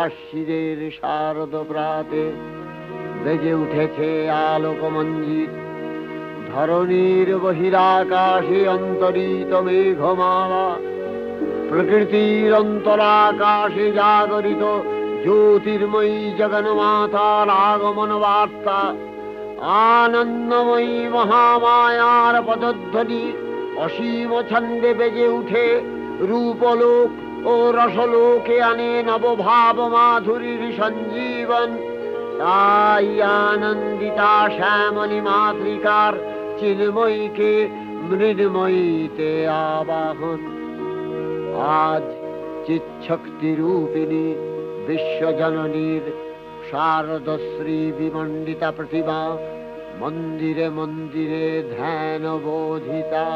আশ্বিনের শারদ প্রাতে বেজে উঠেছে আলোকমঞ্জিত। ধরণীর বহিরাকাশে অন্তরিত মেঘমালা, প্রকৃতির অন্তরাকাশে জাগরিত জ্যোতির্ময়ী জগন্মাতার আগমন বার্তা। আনন্দময়ী মহামায়ার পদধ্বনি অসীম ছন্দে বেজে উঠে রূপলোক ও রসলোকে আনে নবভাব মাধুরীর সঞ্জীবন। তাই আনন্দিতা শ্যামলী মাতৃকার চিন্ময়ীকে মৃন্ময়ীতে আবাহন। আজ চিৎশক্তি রূপিণী বিশ্বজননীর শারদশ্রী বিমণ্ডিতা প্রতিমা মন্দিরে মন্দিরে ধ্যান বোধিতা।